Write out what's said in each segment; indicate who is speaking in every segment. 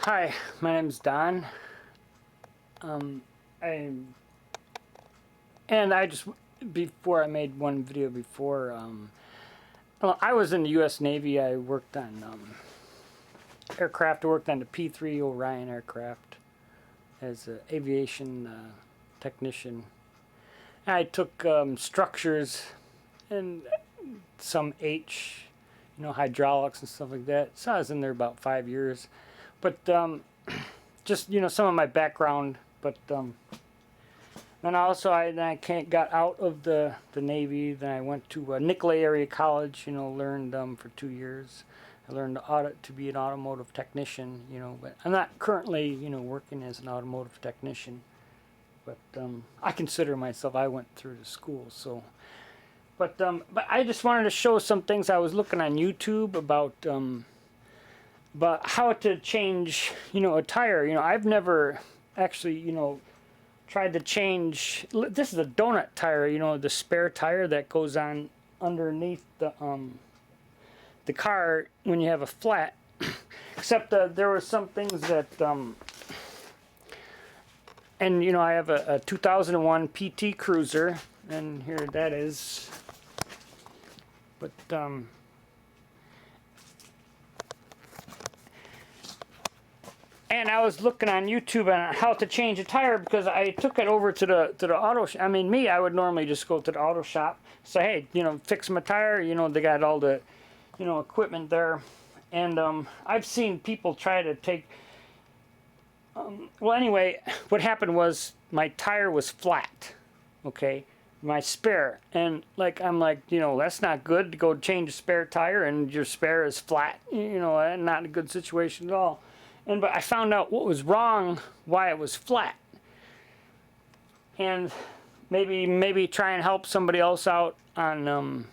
Speaker 1: Hi, my name's Don. I just, before I made one video before, well, I was in the U.S. Navy. I worked on aircraft. I worked on the P-3 Orion aircraft as an aviation technician. I took structures and some hydraulics and stuff like that. So I was in there about 5 years. But just, some of my background. But then also I got out of the Navy. Then I went to Nicolay Area College, learned for 2 years. I learned to be an automotive technician, but I'm not currently, working as an automotive technician. But I consider myself, I went through the school, so. But I just wanted to show some things I was looking on YouTube about how to change, a tire. I've never actually, tried to change. This is a donut tire, the spare tire that goes on underneath the car when you have a flat. Except there were some things that, and I have a 2001 PT Criuser, and here that is. But and I was looking on YouTube on how to change a tire because I took it over to the auto shop. I mean, I would normally just go to the auto shop, say, hey, fix my tire. They got all the, equipment there, and I've seen people try to take. Well, anyway, what happened was my tire was flat. Okay, my spare, and I'm like, that's not good to go change a spare tire and your spare is flat. Not a good situation at all. But I found out what was wrong, why it was flat, and maybe try and help somebody else out on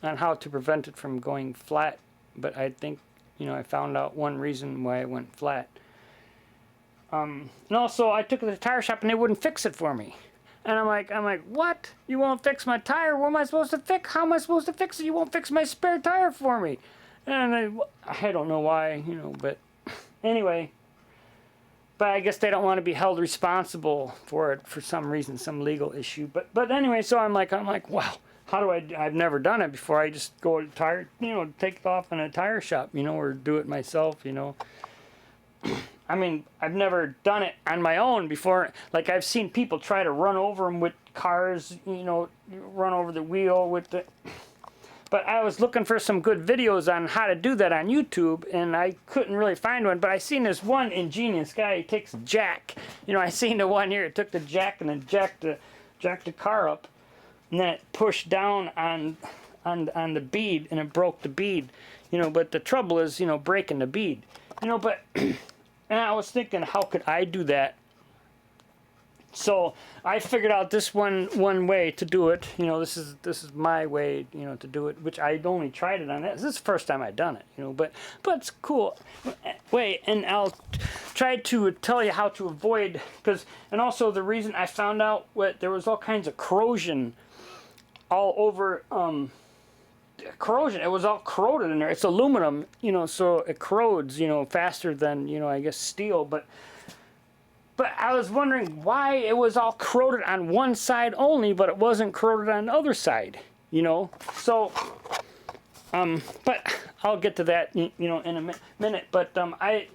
Speaker 1: how to prevent it from going flat. But I think I found out one reason why it went flat. And also I took it to the tire shop and they wouldn't fix it for me. And I'm like, what? You won't fix my tire? What am I supposed to fix? How am I supposed to fix it? You won't fix my spare tire for me. And I don't know why, but anyway. But I guess they don't want to be held responsible for it for some reason, some legal issue. But anyway, so I'm like, wow, how do I've never done it before. I just go to tire, take it off in a tire shop, or do it myself, I mean, I've never done it on my own before. Like, I've seen people try to run over them with cars, run over the wheel with the. But I was looking for some good videos on how to do that on YouTube, and I couldn't really find one. But I seen this one ingenious guy. He takes a jack. I seen the one here. It took the jack and then jacked the car up, and then it pushed down on the bead, and it broke the bead. But the trouble is, breaking the bead. But. And I was thinking, how could I do that? So I figured out this one way to do it. This is my way, to do it. Which I only tried it on that. This is the first time I've done it, But it's cool. Wait, and I'll try to tell you how to avoid and also the reason I found out there was all kinds of corrosion all over. Corrosion. It was all corroded in there. It's aluminum, so it corrodes, faster than, I guess steel. But I was wondering why it was all corroded on one side only, but it wasn't corroded on the other side, So, but I'll get to that, in a minute. But I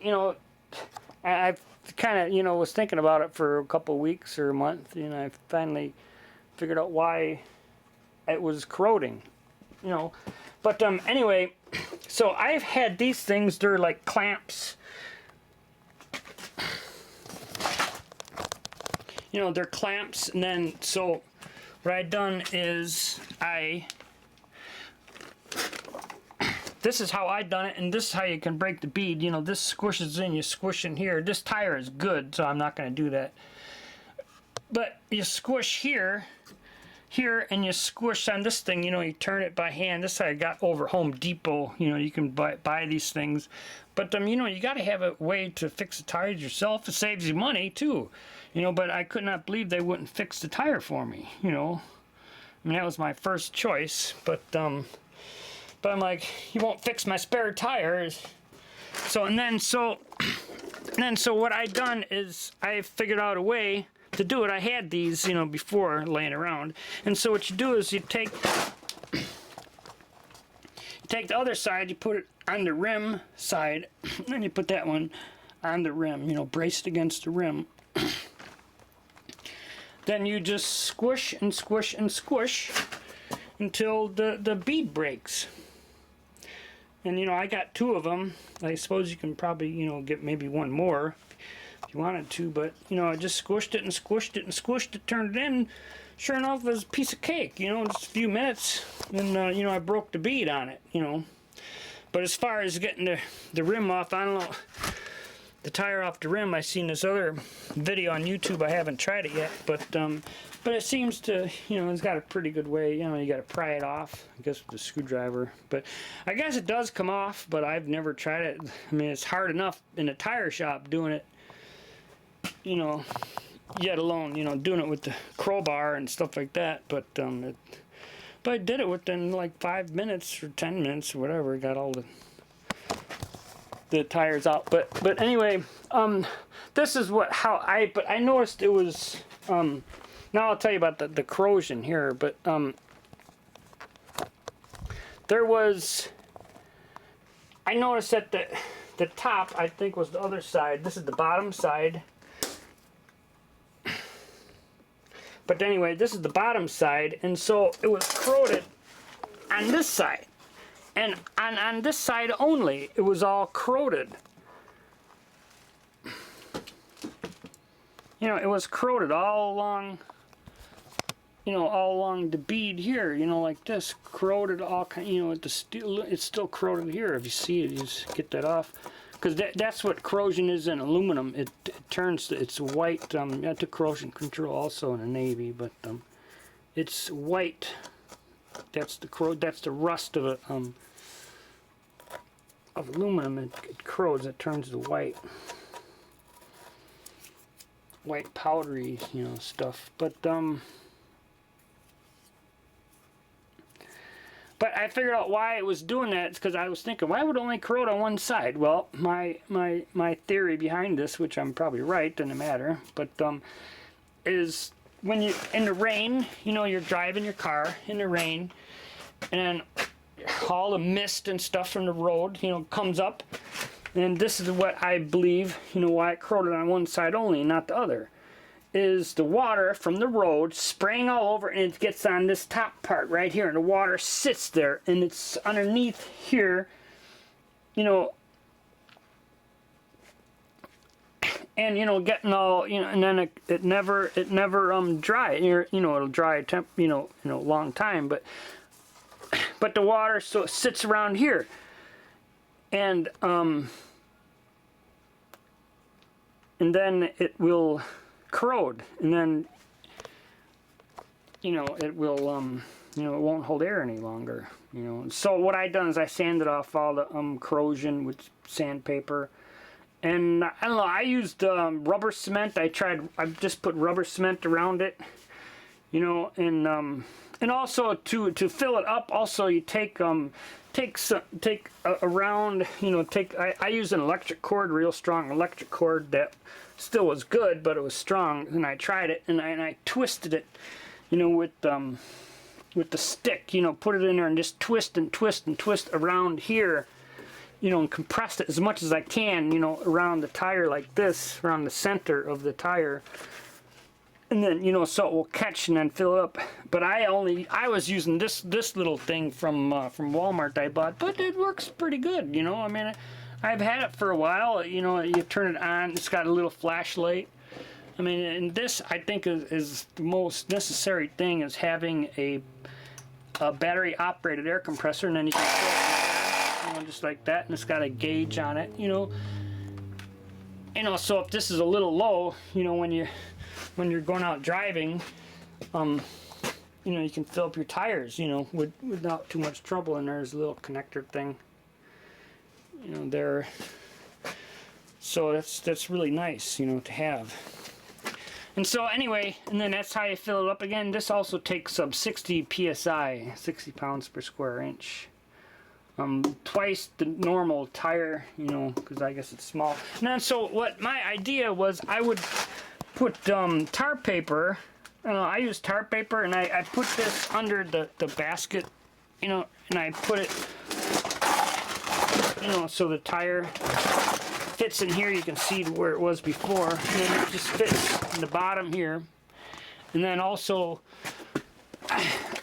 Speaker 1: kind of, was thinking about it for a couple of weeks or a month. I finally figured out why it was corroding. But anyway, so I've had these things. They're like clamps. They're clamps, and then so what I done is this is how I done it, and this is how you can break the bead. This squishes in, you squish in here. This tire is good, so I'm not going to do that. But you squish here, and you squish on this thing, you turn it by hand. This I got over Home Depot. You can buy these things. But, you got to have a way to fix the tires yourself. It saves you money, too. But I could not believe they wouldn't fix the tire for me, I mean, that was my first choice. But I'm like, you won't fix my spare tires. So And then so what I done is I figured out a way to do it. I had these, you know, before laying around. And so what you do is you take the other side, you put it on the rim side, and then you put that one on the rim, you know, braced against the rim. Then you just squish and squish and squish until the bead breaks. And you know, I got 2 of them. I suppose you can probably, you know, get maybe one more if you wanted to, but you know, I just squished it and squished it and squished it, turned it in. Sure enough, it was a piece of cake, you know, just a few minutes, and you know, I broke the bead on it, you know. But as far as getting the rim off, I don't know, the tire off the rim, I seen this other video on YouTube. I haven't tried it yet, but it seems to, you know, it's got a pretty good way. You know, you got to pry it off, I guess, with a screwdriver. But I guess it does come off, but I've never tried it. I mean, it's hard enough in a tire shop doing it, you know, yet alone, you know, doing it with the crowbar and stuff like that. But I did it within like 5 minutes or 10 minutes or whatever. Got all the tires out. But anyway, this is how I noticed it was. Now I'll tell you about the corrosion here, but there was, I noticed that the top, I think, was the other side. This is the bottom side. But anyway, this is the bottom side, and so it was corroded on this side. And on this side only, it was all corroded. You know, it was corroded all along, you know, all along the bead here, you know, like this, corroded all, you know, the steel, it's still corroded here. If you see it, you just get that off. Because that's what corrosion is in aluminum. It turns, it's white. I took corrosion control also in the Navy, but it's white. That's the rust of aluminum. It corrodes. It turns to white powdery, you know, stuff. But I figured out why it was doing that. It's because I was thinking, why would it only corrode on one side? Well, my theory behind this, which I'm probably right, doesn't matter, but is when you in the rain, you know, you're driving your car in the rain, and all the mist and stuff from the road, you know, comes up, and this is what I believe, you know, why it corroded on one side only, not the other. Is the water from the road spraying all over, and it gets on this top part right here, and the water sits there, and it's underneath here, you know, and you know, getting all, you know, and then it never dry. You know, it'll dry a long time, but the water so it sits around here, and then it will corrode, and then, you know, it will you know, it won't hold air any longer, you know. So what I done is I sanded off all the corrosion with sandpaper, and I don't know, I used rubber cement. I just put rubber cement around it, you know, and also to fill it up, also you take a round, you know, I use an electric cord, real strong electric cord that still was good, but it was strong, and I tried it, and I twisted it, you know, with the stick, you know, put it in there and just twist and twist and twist around here, you know, and compressed it as much as I can, you know, around the tire like this, around the center of the tire, and then, you know, so it will catch and then fill up. But I was using this little thing from Walmart I bought, but it works pretty good, you know. I mean, I've had it for a while. You know, you turn it on, it's got a little flashlight. I mean, and this, I think, is the most necessary thing, is having a battery operated air compressor, and then you can fill it, you know, just like that, and it's got a gauge on it, you know. You know, so if this is a little low, you know, when you're going out driving, you know, you can fill up your tires, you know, without too much trouble. And there's a little connector thing, you know, there. So that's really nice, you know, to have. And so anyway, and then that's how you fill it up. Again, this also takes 60 psi, 60 pounds per square inch. twice the normal tire, you know, because I guess it's small. And then so what my idea was, I would put tar paper. I use tar paper, and I put this under the basket, you know, and I put it, you know, so the tire fits in here. You can see where it was before, and then it just fits in the bottom here. And then also,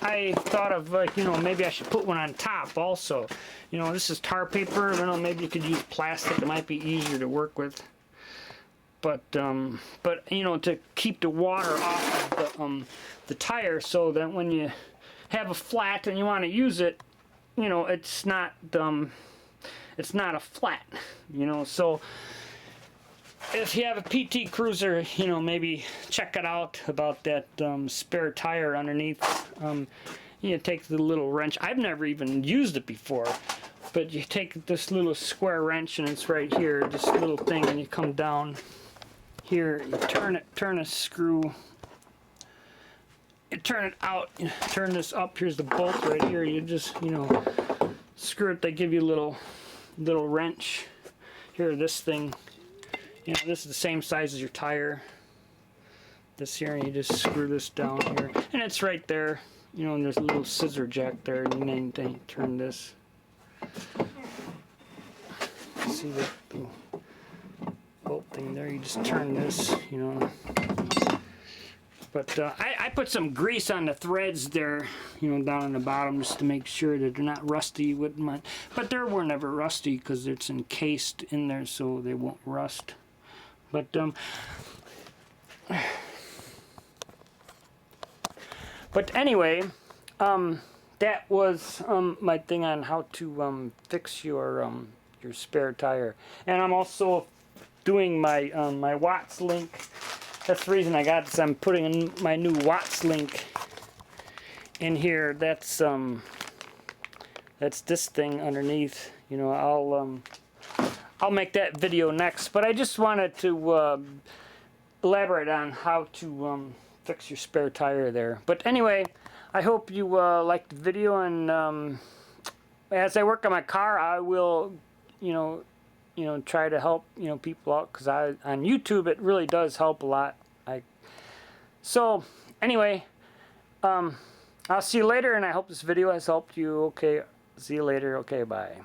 Speaker 1: I thought of, like, you know, maybe I should put one on top also. You know, this is tar paper. You know, maybe you could use plastic. It might be easier to work with. But you know, to keep the water off of the tire, so that when you have a flat and you want to use it, you know, it's not a flat. You know, so if you have a PT Criuser, you know, maybe check it out about that spare tire underneath. You take the little wrench. I've never even used it before, but you take this little square wrench, and it's right here, this little thing, and you come down here, you turn a screw, you turn it out, you turn this up. Here's the bolt right here. You just, you know, screw it. They give you a little wrench. Here, this thing. You know, this is the same size as your tire. This here, and you just screw this down here, and it's right there. You know, and there's a little scissor jack there, and then you turn this. See the bolt thing there? You just turn this, you know. But I put some grease on the threads there, you know, down on the bottom, just to make sure that they're not rusty. Wouldn't mind, but they were never rusty because it's encased in there, so they won't rust. But anyway, that was my thing on how to fix your spare tire. And I'm also doing my my Watts link. That's the reason I got this. I'm putting in my new Watts link in here. That's this thing underneath. You know, I'll make that video next. But I just wanted to elaborate on how to fix your spare tire there. But anyway, I hope you liked the video, and as I work on my car, I will, you know, try to help, you know, people out, because on YouTube it really does help a lot. So anyway, I'll see you later, and I hope this video has helped you. Okay, see you later. Okay, bye.